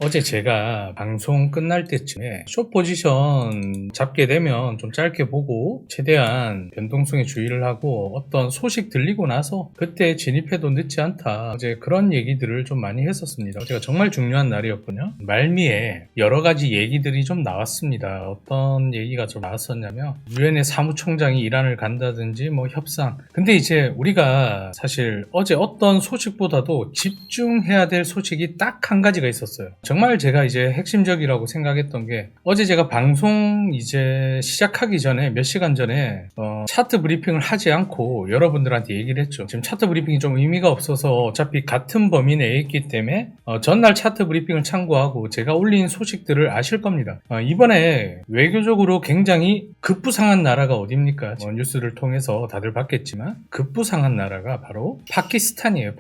어제 제가 방송 끝날 때쯤에 숏 포지션 잡게 되면 좀 짧게 보고 최대한 변동성에 주의를 하고 어떤 소식 들리고 나서 그때 진입해도 늦지 않다. 어제 그런 얘기들을 좀 많이 했었습니다. 어제가 정말 중요한 날이었군요. 말미에 여러 가지 얘기들이 좀 나왔습니다. 어떤 얘기가 좀 나왔었냐면 유엔의 사무총장이 이란을 간다든지 뭐 협상. 근데 이제 우리가 사실 어제 어떤 소식보다도 집중해야 될 소식이 딱 한 가지가 있었어요. 정말 제가 이제 핵심적이라고 생각했던 게 어제 제가 방송 이제 시작하기 전에 몇 시간 전에 차트 브리핑을 하지 않고 여러분들한테 얘기를 했죠. 지금 차트 브리핑이 좀 의미가 없어서 어차피 같은 범위 내에 있기 때문에 전날 차트 브리핑을 참고하고 제가 올린 소식들을 아실 겁니다. 이번에 외교적으로 굉장히 급부상한 나라가 어딥니까? 뉴스를 통해서 다들 봤겠지만 급부상한 나라가 바로 파키스탄이에요.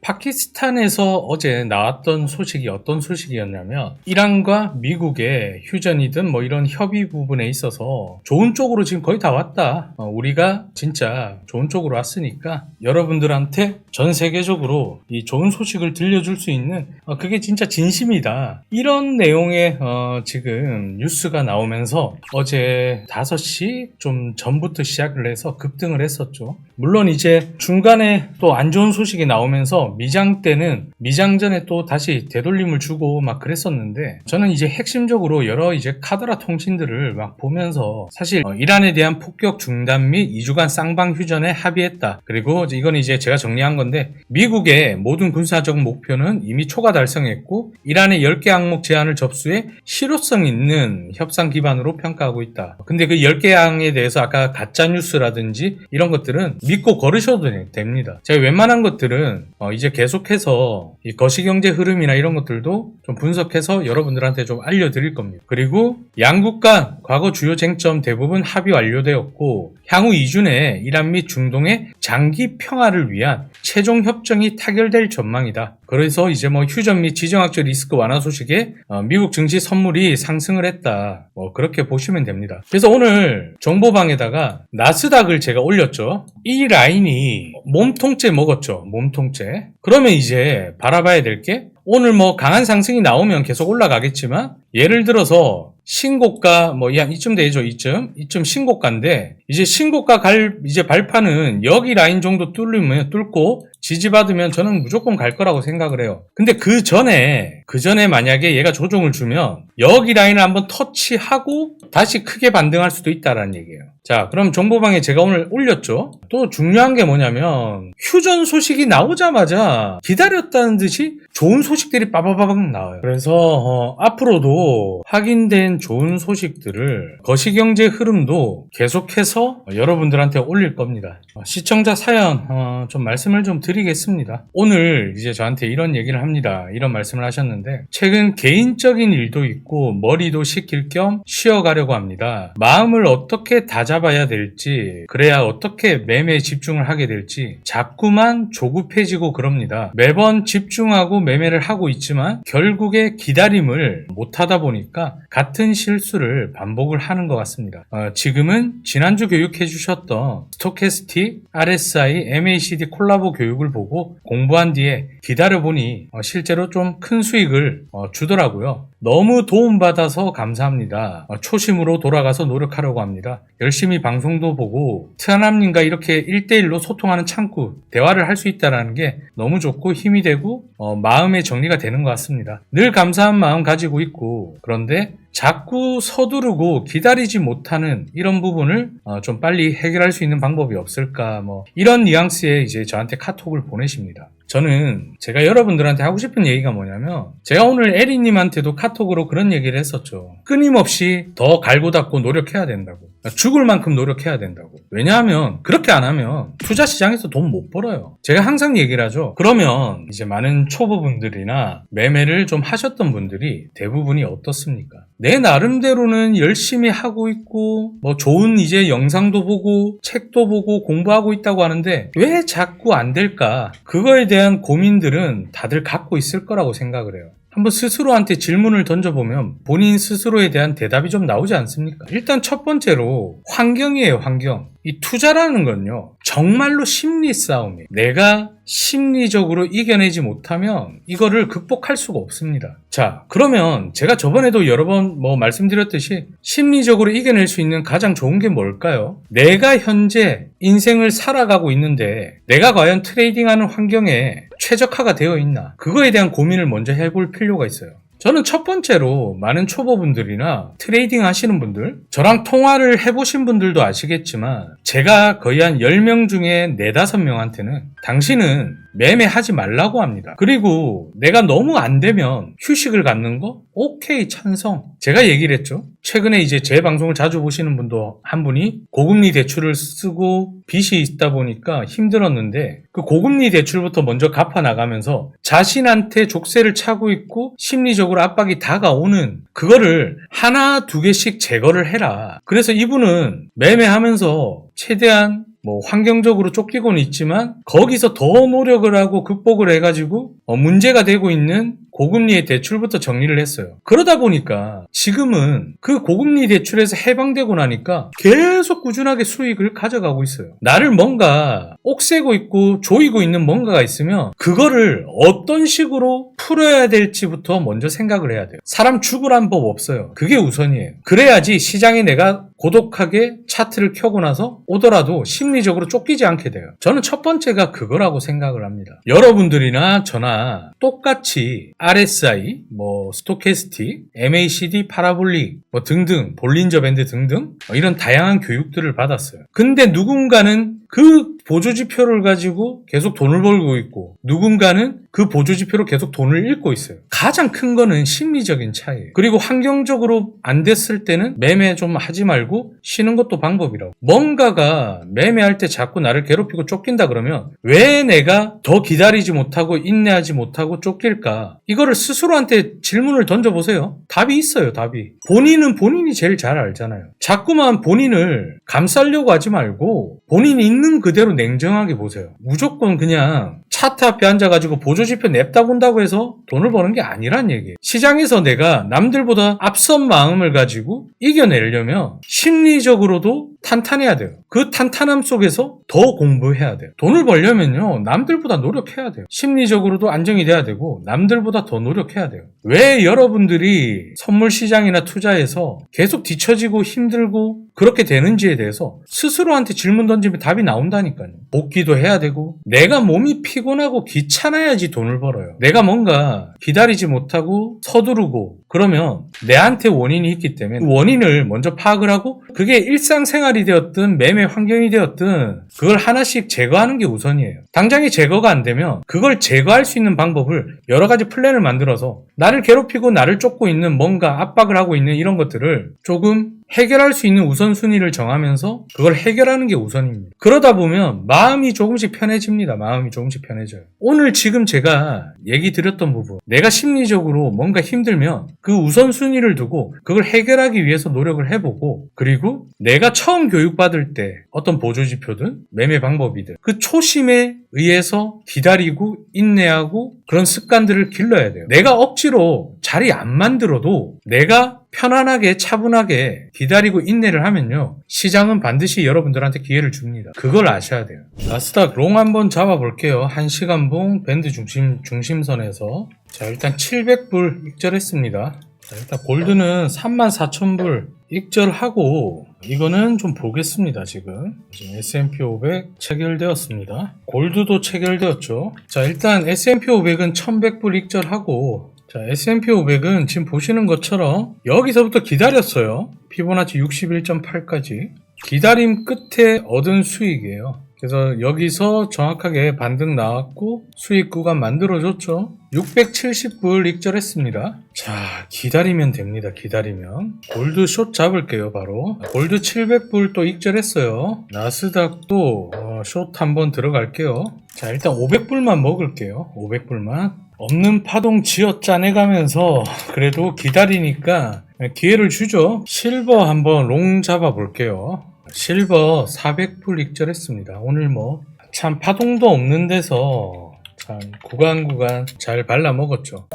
파키스탄에서 어제 나왔던 소식이 어떤 소식이었냐면 이란과 미국의 휴전이든 뭐 이런 협의 부분에 있어서 좋은 쪽으로 지금 거의 다 왔다. 우리가 진짜 좋은 쪽으로 왔으니까 여러분들한테 전 세계적으로 이 좋은 소식을 들려줄 수 있는 그게 진짜 진심이다. 이런 내용의 지금 뉴스가 나오면서 어제 5시 좀 전부터 시작을 해서 급등을 했었죠. 물론 이제 중간에 또 안 좋은 소식이 나오면서 미장 때는 미장 전에 또 다시 되돌림을 주고 막 그랬었는데 저는 이제 핵심적으로 여러 이제 카더라 통신들을 막 보면서 사실 이란에 대한 폭격 중단 및 2주간 쌍방 휴전에 합의했다. 그리고 이건 이제 제가 정리한 건데 미국의 모든 군사적 목표는 이미 초과 달성했고 이란의 10개 항목 제안을 접수해 실효성 있는 협상 기반으로 평가하고 있다. 근데 그 10개 항에 대해서 아까 가짜뉴스라든지 이런 것들은 믿고 걸으셔도 됩니다. 제가 웬만한 것들은 이제 계속해서 이 거시경제 흐름이나 이런 것들도 좀 분석해서 여러분들한테 좀 알려드릴 겁니다. 그리고 양국 간 과거 주요 쟁점 대부분 합의 완료되었고 향후 2주 내에 이란 및 중동의 장기 평화를 위한 최종 협정이 타결될 전망이다. 그래서 이제 뭐 휴전 및 지정학적 리스크 완화 소식에 미국 증시 선물이 상승을 했다. 그렇게 보시면 됩니다. 그래서 오늘 정보방에다가 나스닥을 제가 올렸죠. 이 라인이 몸통째 먹었죠. 몸통째. 그러면 이제 바라봐야 될 게 오늘 뭐 강한 상승이 나오면 계속 올라가겠지만 예를 들어서 신고가 뭐 한 이쯤 되죠. 이쯤 신고가인데 이제 신고가 이제 발판은 여기 라인 정도 뚫고 지지받으면 저는 무조건 갈 거라고 생각을 해요. 근데 그 전에 만약에 얘가 조정을 주면 여기 라인을 한번 터치하고 다시 크게 반등할 수도 있다라는 얘기예요. 자, 그럼 정보방에 제가 오늘 올렸죠. 또 중요한 게 뭐냐면 휴전 소식이 나오자마자 기다렸다는 듯이 좋은 소식들이 빠바바박 나와요. 그래서 앞으로도 확인된 좋은 소식들을 거시경제 흐름도 계속해서 여러분들한테 올릴 겁니다. 시청자 사연 좀 말씀을 좀 드리겠습니다. 오늘 이제 저한테 이런 얘기를 합니다. 이런 말씀을 하셨는데 최근 개인적인 일도 있고 머리도 식힐 겸 쉬어가려고 합니다. 마음을 어떻게 다잡아야 될지 그래야 어떻게 매매에 집중을 하게 될지 자꾸만 조급해지고 그럽니다. 매번 집중하고 매매를 하고 있지만 결국에 기다림을 못하다 보니까 같은 실수를 반복을 하는 것 같습니다. 지금은 지난주 교육해 주셨던 스토캐스틱, RSI, MACD 콜라보 교육을 보고 공부한 뒤에 기다려보니 실제로 좀 큰 수익을 주더라고요. 너무 도움받아서 감사합니다. 초심으로 돌아가서 노력하려고 합니다. 열심히 방송도 보고 트아남님과 이렇게 1대1로 소통하는 창구, 대화를 할 수 있다는 게 너무 좋고 힘이 되고 마음의 정리가 되는 것 같습니다. 늘 감사한 마음 가지고 있고 그런데 자꾸 서두르고 기다리지 못하는 이런 부분을 좀 빨리 해결할 수 있는 방법이 없을까 이런 뉘앙스에 이제 저한테 카톡을 보내십니다. 저는 제가 여러분들한테 하고 싶은 얘기가 뭐냐면 제가 오늘 에리님한테도 카톡으로 그런 얘기를 했었죠. 끊임없이 더 갈고 닦고 노력해야 된다고. 죽을 만큼 노력해야 된다고. 왜냐하면 그렇게 안 하면 투자 시장에서 돈 못 벌어요. 제가 항상 얘기를 하죠. 그러면 이제 많은 초보분들이나 매매를 좀 하셨던 분들이 대부분이 어떻습니까? 내 나름대로는 열심히 하고 있고 좋은 이제 영상도 보고 책도 보고 공부하고 있다고 하는데 왜 자꾸 안 될까? 그거에 대한 고민들은 다들 갖고 있을 거라고 생각을 해요. 한번 스스로한테 질문을 던져보면 본인 스스로에 대한 대답이 좀 나오지 않습니까? 일단 첫 번째로 환경이에요. 환경. 이 투자라는 건요, 정말로 심리 싸움이에요. 내가 심리적으로 이겨내지 못하면 이거를 극복할 수가 없습니다. 자, 그러면 제가 저번에도 여러 번 말씀드렸듯이 심리적으로 이겨낼 수 있는 가장 좋은 게 뭘까요? 내가 현재 인생을 살아가고 있는데 내가 과연 트레이딩하는 환경에 최적화가 되어 있나? 그거에 대한 고민을 먼저 해볼 필요가 있어요. 저는 첫 번째로 많은 초보분들이나 트레이딩 하시는 분들, 저랑 통화를 해보신 분들도 아시겠지만 제가 거의 한 10명 중에 4, 5명한테는 당신은 매매하지 말라고 합니다. 그리고 내가 너무 안 되면 휴식을 갖는 거? 오케이, 찬성. 제가 얘기를 했죠. 최근에 이제 제 방송을 자주 보시는 분도 한 분이 고금리 대출을 쓰고 빚이 있다 보니까 힘들었는데 그 고금리 대출부터 먼저 갚아 나가면서 자신한테 족쇄를 차고 있고 심리적으로 압박이 다가오는 그거를 하나 두 개씩 제거를 해라. 그래서 이분은 매매하면서 최대한 환경적으로 쫓기고는 있지만 거기서 더 노력을 하고 극복을 해가지고 문제가 되고 있는 고금리의 대출부터 정리를 했어요. 그러다 보니까 지금은 그 고금리 대출에서 해방되고 나니까 계속 꾸준하게 수익을 가져가고 있어요. 나를 뭔가 옥새고 있고 조이고 있는 뭔가가 있으면 그거를 어떤 식으로 풀어야 될지부터 먼저 생각을 해야 돼요. 사람 죽으란 법 없어요. 그게 우선이에요. 그래야지 시장에 내가 고독하게 차트를 켜고 나서 오더라도 심리적으로 쫓기지 않게 돼요. 저는 첫 번째가 그거라고 생각을 합니다. 여러분들이나 저나 똑같이 RSI, 스토캐스틱, MACD, 파라볼릭, 등등, 볼린저 밴드 등등 이런 다양한 교육들을 받았어요. 근데 누군가는 그 보조지표를 가지고 계속 돈을 벌고 있고 누군가는 그 보조지표로 계속 돈을 잃고 있어요. 가장 큰 거는 심리적인 차이예요. 그리고 환경적으로 안 됐을 때는 매매 좀 하지 말고 쉬는 것도 방법이라고. 뭔가가 매매할 때 자꾸 나를 괴롭히고 쫓긴다 그러면 왜 내가 더 기다리지 못하고 인내하지 못하고 쫓길까? 이거를 스스로한테 질문을 던져보세요. 답이 있어요, 답이. 본인은 본인이 제일 잘 알잖아요. 자꾸만 본인을 감싸려고 하지 말고 본인이 있는 그대로 냉정하게 보세요. 무조건 그냥 차트 앞에 앉아가지고 보조지표 냅다 본다고 해서 돈을 버는 게 아니란 얘기예요. 시장에서 내가 남들보다 앞선 마음을 가지고 이겨내려면 심리적으로도 탄탄해야 돼요. 그 탄탄함 속에서 더 공부해야 돼요. 돈을 벌려면요, 남들보다 노력해야 돼요. 심리적으로도 안정이 돼야 되고 남들보다 더 노력해야 돼요. 왜 여러분들이 선물 시장이나 투자에서 계속 뒤처지고 힘들고 그렇게 되는지에 대해서 스스로한테 질문 던지면 답이 나온다니까요. 복귀도 해야 되고 내가 몸이 피곤하고 귀찮아야지 돈을 벌어요. 내가 뭔가 기다리지 못하고 서두르고 그러면 내한테 원인이 있기 때문에 그 원인을 먼저 파악을 하고 그게 일상생활이 되었든 매매 환경이 되었든 그걸 하나씩 제거하는 게 우선이에요. 당장에 제거가 안 되면 그걸 제거할 수 있는 방법을 여러 가지 플랜을 만들어서 나를 괴롭히고 나를 쫓고 있는 뭔가 압박을 하고 있는 이런 것들을 조금 해결할 수 있는 우선순위를 정하면서 그걸 해결하는 게 우선입니다. 그러다 보면 마음이 조금씩 편해집니다. 마음이 조금씩 편해져요. 오늘 지금 제가 얘기 드렸던 부분, 내가 심리적으로 뭔가 힘들면 그 우선순위를 두고 그걸 해결하기 위해서 노력을 해보고, 그리고 내가 처음 교육받을 때 어떤 보조지표든 매매 방법이든 그 초심에 의해서 기다리고 인내하고 그런 습관들을 길러야 돼요. 내가 억지로 자리 안 만들어도 내가 편안하게 차분하게 기다리고 인내를 하면요, 시장은 반드시 여러분들한테 기회를 줍니다. 그걸 아셔야 돼요. 나스닥 롱 한번 잡아볼게요. 1시간봉 밴드 중심선에서. 자, 일단 700불 익절했습니다. 자, 일단 골드는 34,000불 익절하고, 이거는 좀 보겠습니다. 지금 S&P 500 체결되었습니다. 골드도 체결되었죠. 자, 일단 S&P 500은 1100불 익절하고, 자, S&P 500은 지금 보시는 것처럼 여기서부터 기다렸어요. 피보나치 61.8까지 기다림 끝에 얻은 수익이에요. 그래서 여기서 정확하게 반등 나왔고 수익 구간 만들어줬죠. 670불 익절했습니다. 자, 기다리면 됩니다. 기다리면. 골드 숏 잡을게요. 바로 골드 700불 또 익절했어요. 나스닥도 숏 한번 들어갈게요. 자, 일단 500불만 먹을게요. 500불만. 없는 파동 쥐어 짜내가면서 그래도 기다리니까 기회를 주죠. 실버 한번 롱 잡아 볼게요. 실버 400불 익절했습니다. 오늘 참 파동도 없는 데서 참 구간 잘 발라 먹었죠.